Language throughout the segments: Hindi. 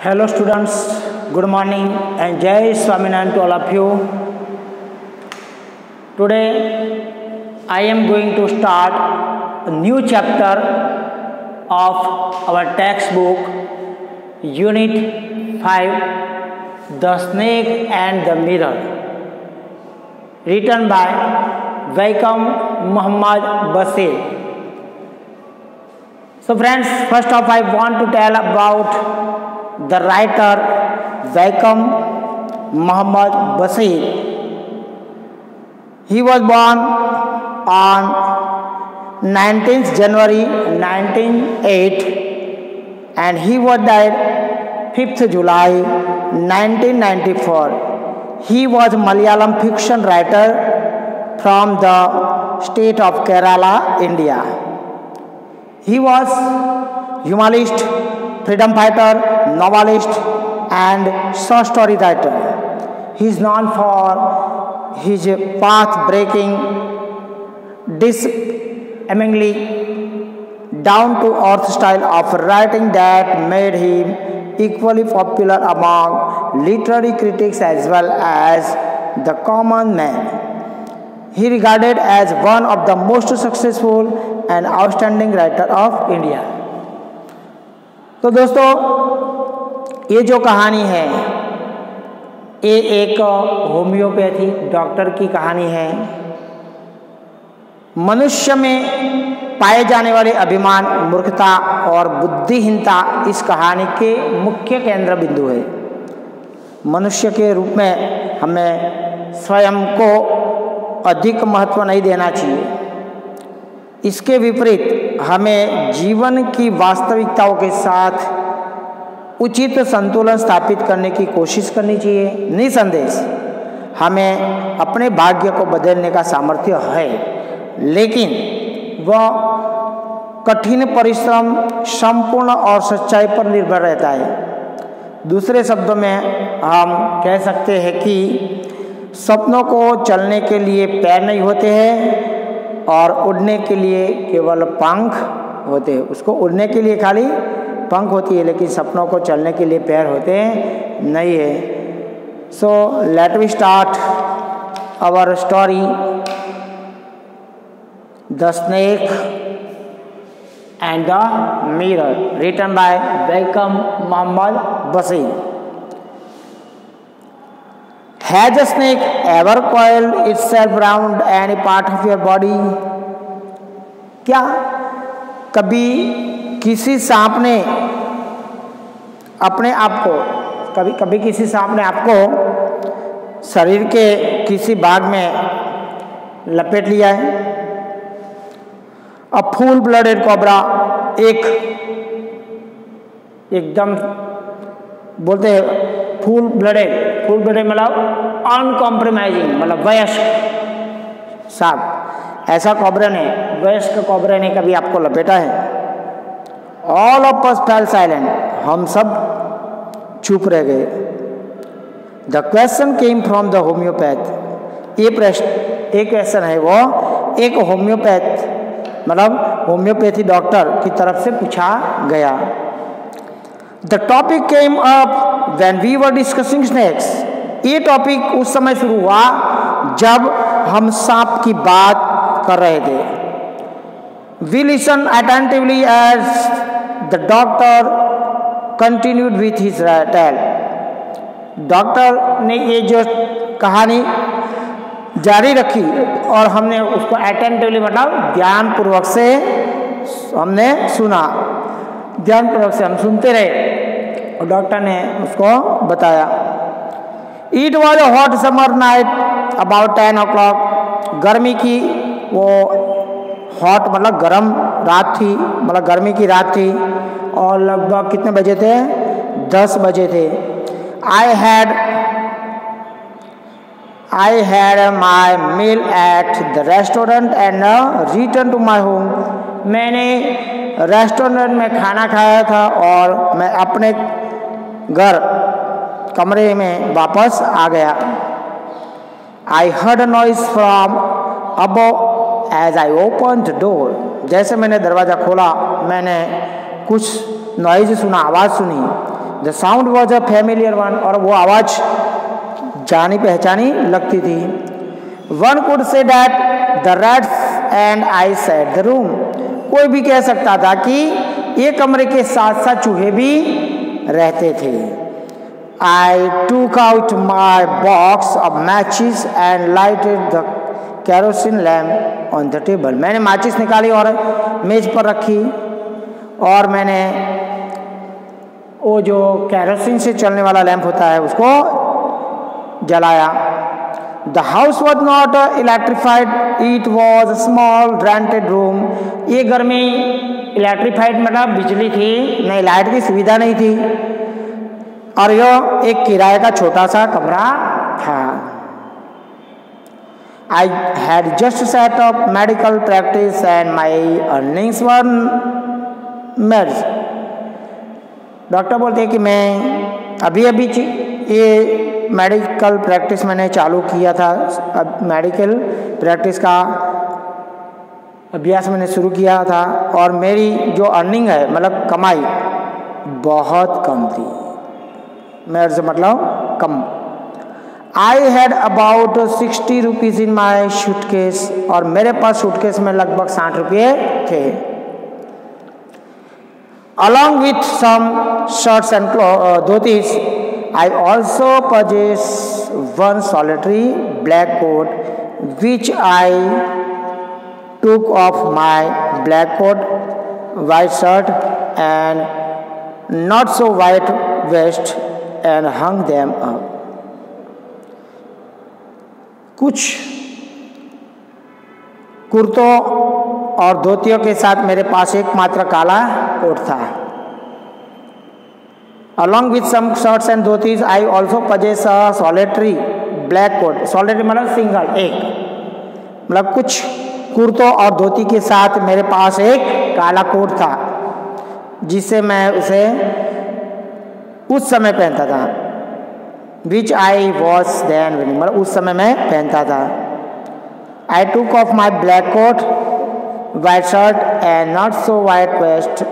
Hello students, good morning and Jai Swaminarayan to all of you. Today I am going to start a new chapter of our textbook Unit 5 The Snake and the Mirror, written by Vaikom Muhammad Basir. So friends, first off I want to tell about the writer Vaikom Muhammad Basir. He was born on 19th January 1908 and he was died 5th July 1994. He was a Malayalam fiction writer from the state of Kerala, India. He was humorist, freedom fighter, novelist and short story writer. He is known for his path-breaking, disarmingly down-to-earth style of writing that made him equally popular among literary critics as well as the common man. He regarded as one of the most successful and outstanding writer of India. तो दोस्तों, ये जो कहानी है ये एक होम्योपैथी डॉक्टर की कहानी है। मनुष्य में पाए जाने वाले अभिमान, मूर्खता और बुद्धिहीनता इस कहानी के मुख्य केंद्र बिंदु है। मनुष्य के रूप में हमें स्वयं को अधिक महत्व नहीं देना चाहिए। इसके विपरीत हमें जीवन की वास्तविकताओं के साथ उचित संतुलन स्थापित करने की कोशिश करनी चाहिए। निसंदेह हमें अपने भाग्य को बदलने का सामर्थ्य है, लेकिन वह कठिन परिश्रम, संपूर्ण और सच्चाई पर निर्भर रहता है। दूसरे शब्दों में हम कह सकते हैं कि सपनों को चलने के लिए पैर नहीं होते हैं और उड़ने के लिए केवल पंख होते हैं। उसको उड़ने के लिए खाली पंख होती है, लेकिन सपनों को चलने के लिए पैर होते हैं नहीं है। So let we start our story the snake and the mirror, written by Vaikom Mohammad Basheer. Has a snake ever coiled itself around any part of your body? क्या कभी किसी सांप ने अपने आप को कभी किसी सांप ने आपको शरीर के किसी भाग में लपेट लिया है? अ फुल ब्लडेड कोबरा, एकदम बोलते हैं फुल ब्लडेड मतलब अनकॉम्प्रोमाइजिंग, मतलब वयस्क सांप। ऐसा कोबरा ने, वयस्क कोबरा ने कभी आपको लपेटा है? All of us fail silent, हम सब चुप रह गए। The question came from the homeopath. ये प्रश्न, एक क्वेश्चन है वो एक होम्योपैथ मतलब होम्योपैथी डॉक्टर की तरफ से पूछा गया। The topic came up when we were discussing snakes. ये टॉपिक उस समय शुरू हुआ जब हम सांप की बात कर रहे थे। We listen attentively as the doctor continued with his tale. Doctor ने ये जो कहानी जारी रखी और हमने उसको अटेंटिवली मतलब ध्यानपूर्वक से हमने सुना। ध्यानपूर्वक से हम सुनते रहे और डॉक्टर ने उसको बताया। It was a hot summer night about 10 o'clock। गर्मी की वो हॉट मतलब गर्म रात थी, मतलब गर्मी की रात थी और लगभग कितने बजे थे? 10 बजे थे। I had my meal at the restaurant and returned to my home। मैंने रेस्टोरेंट में खाना खाया था और मैं अपने घर कमरे में वापस आ गया। I heard a noise from above as I opened the door। जैसे मैंने दरवाज़ा खोला मैंने कुछ नॉइज सुना, आवाज़ सुनी। The sound was a familiar one, और वो आवाज़ जानी पहचानी लगती थी। One could say that the rats and I set the room, कोई भी कह सकता था कि ये कमरे के साथ साथ चूहे भी रहते थे। आई टूक out my box of matches and lighted the kerosene lamp on the table, मैंने माचिस निकाली और मेज पर रखी, और मैंने वो जो कैरोसिन से चलने वाला लैंप होता है उसको जलाया। The house was not electrified, it was a small rented room, ये घर में इलेक्ट्रीफाइड मतलब बिजली थी नहीं, लाइट की सुविधा नहीं थी, और यह एक किराए का छोटा सा कमरा था। I had just set up medical practice and my earnings were merged. Doctor बोलते हैं कि मैं अभी ये मेडिकल प्रैक्टिस मैंने चालू किया था, अब मेडिकल प्रैक्टिस का अभ्यास मैंने शुरू किया था, और मेरी जो अर्निंग है मतलब कमाई बहुत कम थी। मेर्ज मतलब कम। I had about 60 rupees in my suitcase, और मेरे पास सूटकेस में लगभग 60 रुपये थे। Along with some shirts and dhotis, I also purchase one solitary black coat which I took off my black coat, white shirt and not so white vest and hung them up. कुछ कुर्तों और धोतियों के साथ मेरे पास एकमात्र काला कोट था। Along with some shirts and dhotis I also possess a solitary black coat, solitary मतलब सिंगल, एक, मतलब कुछ कुर्तों और धोती के साथ मेरे पास एक काला कोट था, जिसे मैं उसे उस समय पहनता था। Which I was then wearing, मतलब उस समय मैं पहनता था। I took off my black coat, white shirt and not so white vest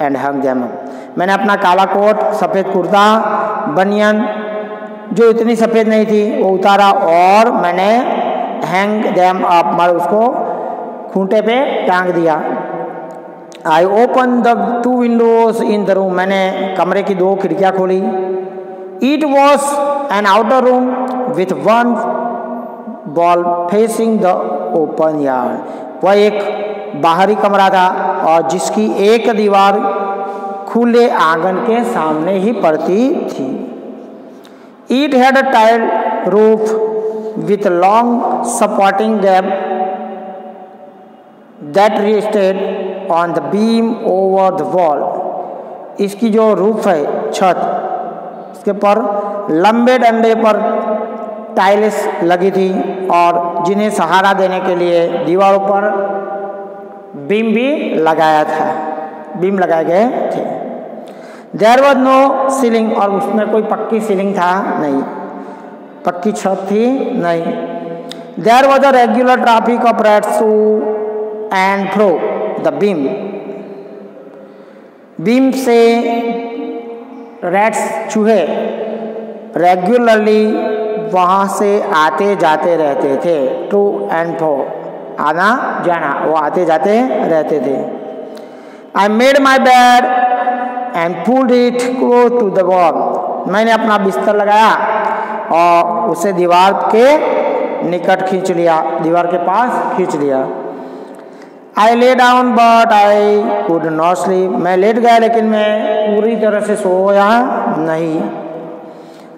and hung them up, मैंने अपना काला कोट, सफ़ेद कुर्ता, बनियन जो इतनी सफ़ेद नहीं थी वो उतारा, और मैंने हैंग देम अप मतलब उसको खूंटे पे टांग दिया। आई open the 2 Windows in the room, मैंने कमरे की 2 खिड़कियाँ खोली। It was an outer room with one wall facing the open yard, वह एक बाहरी कमरा था और जिसकी एक दीवार खुले आंगन के सामने ही पड़ती थी। It had a tile roof with long supporting gap that rested on the beam over the wall, इसकी जो रूफ है छत, इसके पर लंबे डंडे पर टाइल्स लगी थी और जिन्हें सहारा देने के लिए दीवारों पर बीम भी लगाया था, बीम लगाए गए थे। देयर वाज नो सीलिंग, और उसमें कोई पक्की सीलिंग था नहीं, पक्की छत थी नहीं। There was a regular traffic of rats to and fro the beam, beam से रैट्स चूहे रेगुलरली वहाँ से आते जाते रहते थे। टू एंड फ्रो आना जाना, वो आते जाते रहते थे। I made my bed and pulled it close to the wall, मैंने अपना बिस्तर लगाया और उसे दीवार के निकट खींच लिया, दीवार के पास खींच लिया। I lay down but I could not sleep, मैं लेट गया लेकिन मैं पूरी तरह से सोया नहीं।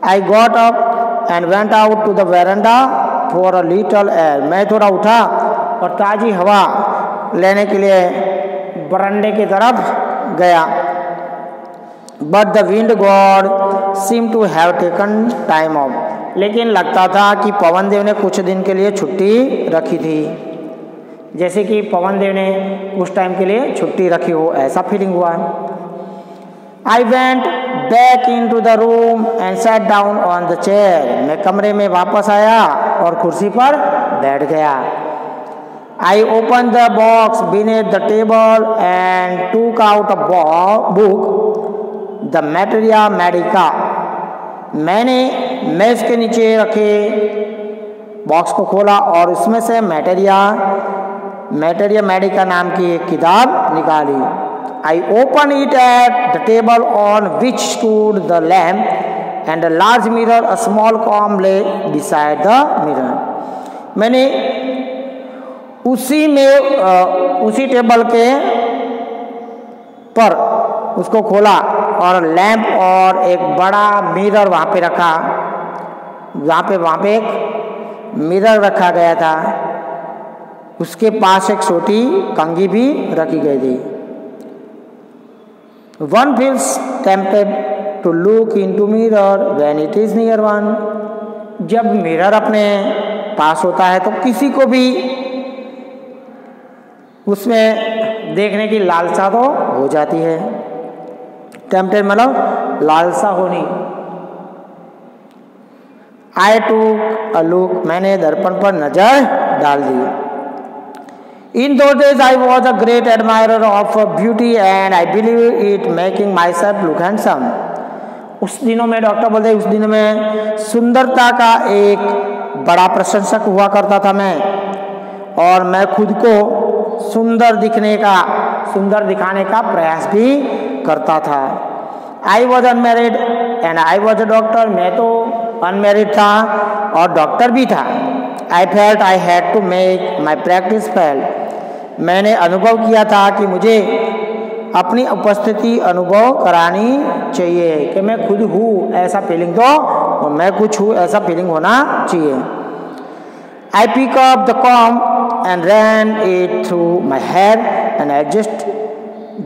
I got up and went out to the veranda for a little air, मैं थोड़ा उठा और ताज़ी हवा लेने के लिए बरंडे की तरफ गया। But the wind god seem to have taken time off, लेकिन लगता था कि पवन देव ने कुछ दिन के लिए छुट्टी रखी थी, जैसे कि पवन देव ने उस टाइम के लिए छुट्टी रखी हो, ऐसा फीलिंग हुआ। I went back in to the room and sat down on the chair, मैं कमरे में वापस आया और कुर्सी पर बैठ गया। I open the box beneath the table and took out a book the materia medica, मैंने मेज के नीचे रखे बॉक्स को खोला और उसमें से मैटेरिया मेडिका नाम की एक किताब निकाली। I open it at the table on which stood the lamp and a large mirror, a small comb ले बिसाइड द मिरर। मैंने उसी टेबल के पर उसको खोला और लैंप और एक बड़ा मिरर वहाँ पे रखा। वहाँ पे एक मिरर रखा गया था, उसके पास एक छोटी कंघी भी रखी गई थी। One feels tempted to look into mirror when it is near one. जब मिरर अपने पास होता है तो किसी को भी उसमें देखने की लालसा तो हो जाती है। टेम्पटेड मतलब लालसा होनी। I took a look, मैंने दर्पण पर नजर डाल दी। In those days I was a great admirer of beauty and I believe it making myself look handsome. उस दिनों में डॉक्टर बोलते उस दिनों में सुंदरता का एक बड़ा प्रशंसक हुआ करता था मैं, और मैं खुद को सुंदर दिखाने का प्रयास भी करता था। I was unmarried and I was a doctor, मैं तो अनमैरिड था और डॉक्टर भी था। I felt I had to make my practice felt. मैंने अनुभव किया था कि मुझे अपनी उपस्थिति अनुभव करानी चाहिए कि मैं खुद हूँ ऐसा फीलिंग तो, और मैं कुछ हूँ ऐसा फीलिंग होना चाहिए। I pick up the comb and ran it through my hair and adjust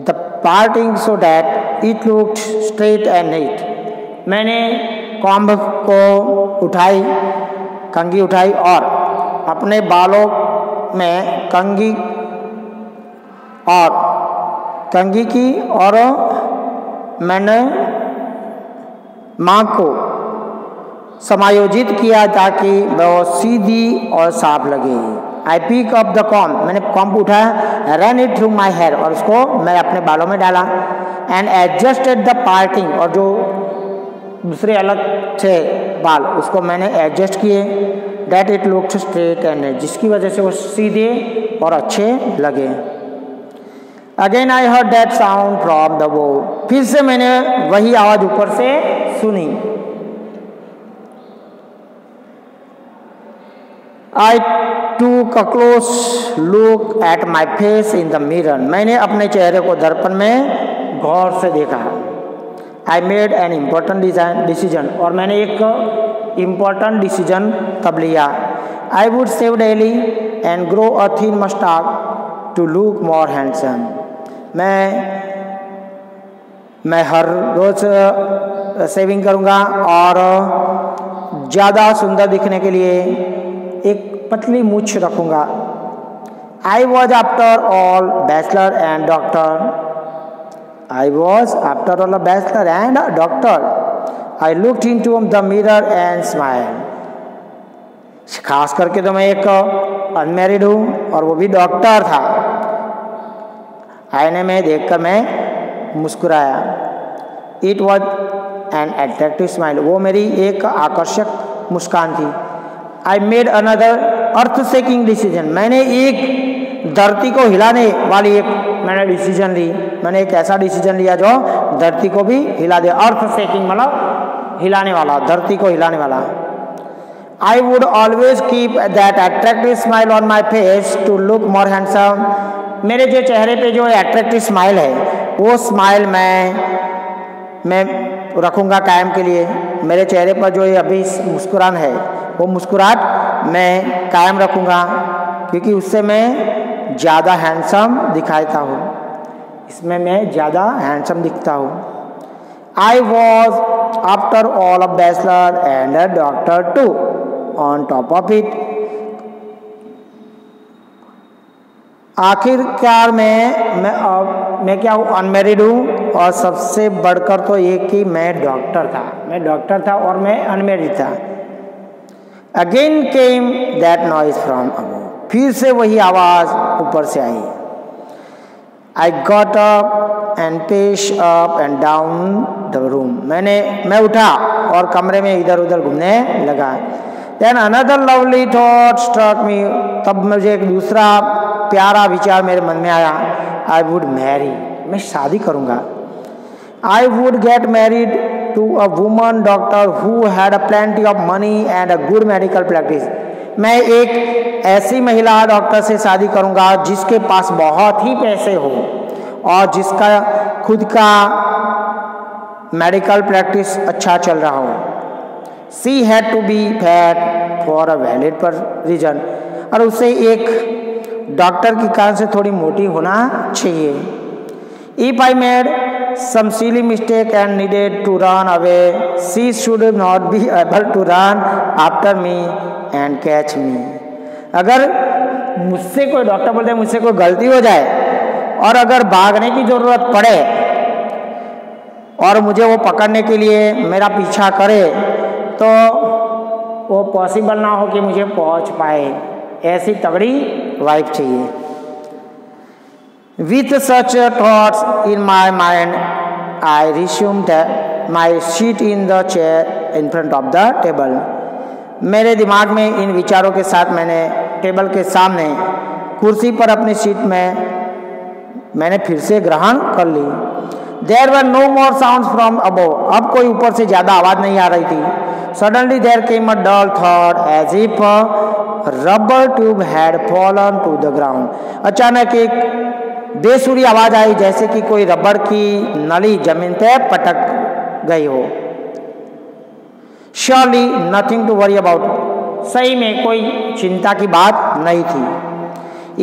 the parting so that it looked straight and neat. मैंने कॉम्ब को उठाई, कंघी उठाई और अपने बालों में कंघी की और मैंने मांग को समायोजित किया ताकि वह सीधी और साफ लगे। I pick up the comb, मैंने कॉम्ब उठाया, run it through my hair, और उसको मैं अपने बालों में डाला। एंड एडजस्टेड द पार्टिंग, और जो दूसरे अलग थे बाल उसको मैंने एडजस्ट किए। That it looked straight and, जिसकी वजह से वो सीधे और अच्छे लगे। Again I heard that sound from the वो, फिर से मैंने वही आवाज ऊपर से सुनी। I took a close look at my face in the mirror, मैंने अपने चेहरे को दर्पण में गौर से देखा। I made an important decision, और मैंने एक इम्पोर्टेंट डिसीजन तब लिया। I would shave daily and grow a thin moustache to look more handsome, मैं हर रोज सेविंग करूँगा और ज़्यादा सुंदर दिखने के लिए एक पतली मूछ रखूँगा। आई was after all bachelor and doctor, I was after all a bachelor and doctor. I looked into the mirror and smile, खास करके तो मैं एक अनमैरिड हूँ और वो भी डॉक्टर था। आईने में देखकर मैं मुस्कुराया। It was an attractive smile, वो मेरी एक आकर्षक मुस्कान थी। I made another earth shaking decision, मैंने एक धरती को हिलाने वाली मैंने डिसीजन ली। मैंने एक ऐसा डिसीजन लिया जो धरती को भी हिला दे। अर्थ शेकिंग मतलब हिलाने वाला, धरती को हिलाने वाला। I would always keep that attractive smile on my face to look more handsome, मेरे जो चेहरे पे जो अट्रैक्टिव स्माइल है वो स्माइल मैं रखूँगा कायम के लिए। मेरे चेहरे पर जो ये अभी मुस्कुराहट है वो मुस्कुराहट मैं कायम रखूँगा, क्योंकि उससे मैं ज़्यादा हैंडसम दिखाता हूँ, इसमें मैं ज़्यादा हैंडसम दिखता हूँ। I was after all a bachelor and a doctor too, on top of it, आखिरकार मैं क्या हूँ, अनमैरिड हूँ, और सबसे बढ़कर तो ये कि मैं डॉक्टर था और मैं अनमैरिड था। Again came that noise from above, फिर से वही आवाज़ ऊपर से आई। I got up and paced up and down the room. मैं उठा और कमरे में इधर उधर घूमने लगा। Then another lovely thought struck me, तब मुझे एक दूसरा प्यारा विचार मेरे मन में आया। आई वुड मैरी, मैं शादी करूँगा। I would get married to a woman doctor who had a plenty of money and a good medical practice. मैं एक ऐसी महिला डॉक्टर से शादी करूँगा जिसके पास बहुत ही पैसे हो और जिसका खुद का मेडिकल प्रैक्टिस अच्छा चल रहा हो। She had to be fat for a valid reason, और उसे एक डॉक्टर के कारण से थोड़ी मोटी होना चाहिए। If I made some silly mistake and needed to run away, she should not be able to run after me and catch me. अगर मुझसे कोई डॉक्टर बोलते हैं मुझसे कोई गलती हो जाए और अगर भागने की जरूरत पड़े और मुझे वो पकड़ने के लिए मेरा पीछा करे तो वो पॉसिबल ना हो कि मुझे पहुंच पाए। ऐसी तगड़ी वाइफ चाहिए। With such thoughts in my mind, I resumed my seat in the chair in front of the table. मेरे दिमाग में इन विचारों के साथ मैंने टेबल के सामने कुर्सी पर अपनी सीट में मैंने फिर से ग्रहण कर ली। There were no more sounds from above. अब कोई ऊपर से ज़्यादा आवाज़ नहीं आ रही थी। Suddenly there came a dull thud as if a rubber tube had fallen to the ground. अचानक एक बेसुरी आवाज़ आई जैसे कि कोई रबर की नली जमीन पे पटक गई हो। Surely nothing to worry about. सही में कोई चिंता की बात नहीं थी।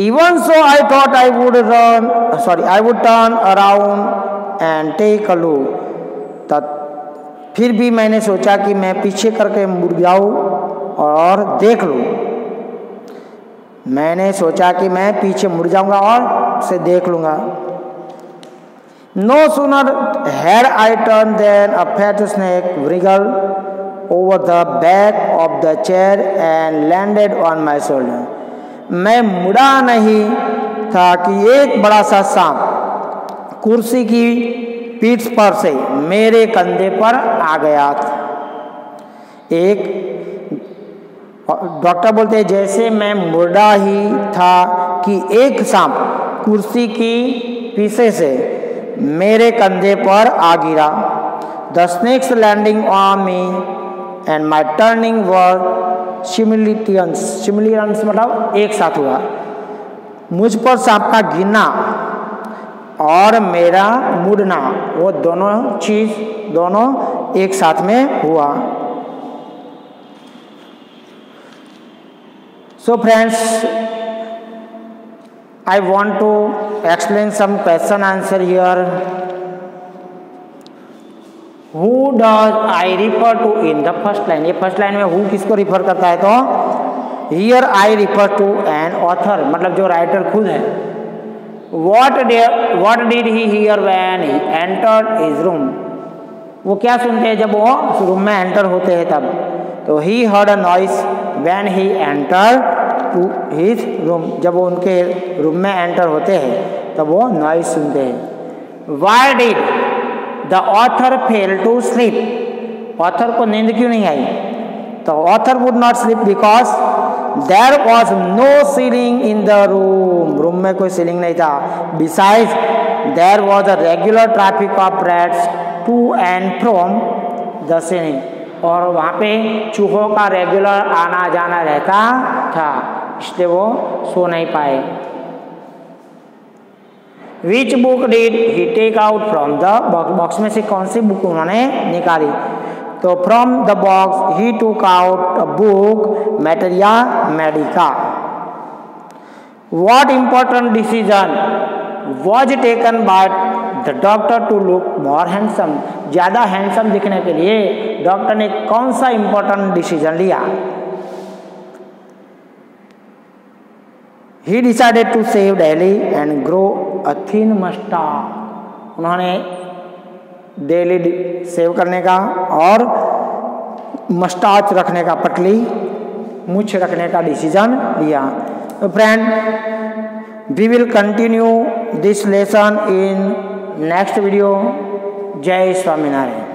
Even so I thought I would turn around and take a look. फिर भी मैंने सोचा कि मैं पीछे करके मुड़ जाऊं और देख लूं। मैंने सोचा कि मैं पीछे मुड़ जाऊंगा और उसे देख लूंगा। No sooner had I turned than a fat snake wriggled over the back of the chair and landed on my shoulder. मैं मुड़ा नहीं था कि एक बड़ा सा सांप कुर्सी की पीठ पर से मेरे कंधे पर आ गया था। एक डॉक्टर बोलते हैं जैसे मैं मुड़ा ही था कि एक सांप कुर्सी की पीछे से मेरे कंधे पर आ गिरा। The snakes landing on me and my turning were simultaneous मतलब एक साथ हुआ। मुझ पर सांप का गिरना और मेरा मुड़ना, वो दोनों एक साथ में हुआ। So friends, I want to explain some question answer here. Who does I refer to in the first line? ये फर्स्ट लाइन में who किसको रिफर करता है? तो here I refer to an author, मतलब जो राइटर खुद है। What did he hear when he entered his room? वो क्या सुनते हैं जब वो रूम में एंटर होते हैं तब? तो he heard a noise when he entered to his room. जब वो उनके रूम में एंटर होते हैं तब वो नॉइज सुनते हैं। Why did the author fail to sleep? Author को नींद क्यों नहीं आई? तो author would not sleep because there was no ceiling in the room. Room में कोई सीलिंग नहीं था। Besides, there was a regular traffic of rats to and from the ceiling. और वहाँ पे चूहों का रेगुलर आना जाना रहता था, इसलिए वो सो नहीं पाए। Which book did he take out from the box? Box में से कौन सी बुक उन्होंने निकाली? तो from the box he took out a book Materia Medica. What important decision was taken by the doctor to look more handsome? ज़्यादा हैंडसम दिखने के लिए डॉक्टर ने कौन सा इम्पोर्टेंट डिसीजन लिया? He decided to shave daily and grow a thin mustache. उन्होंने डेली सेव करने का और मस्टाच रखने का, पतली मूछ रखने का डिसीजन लिया। तो friend, we will continue this lesson in next video Jai Swaminarayan.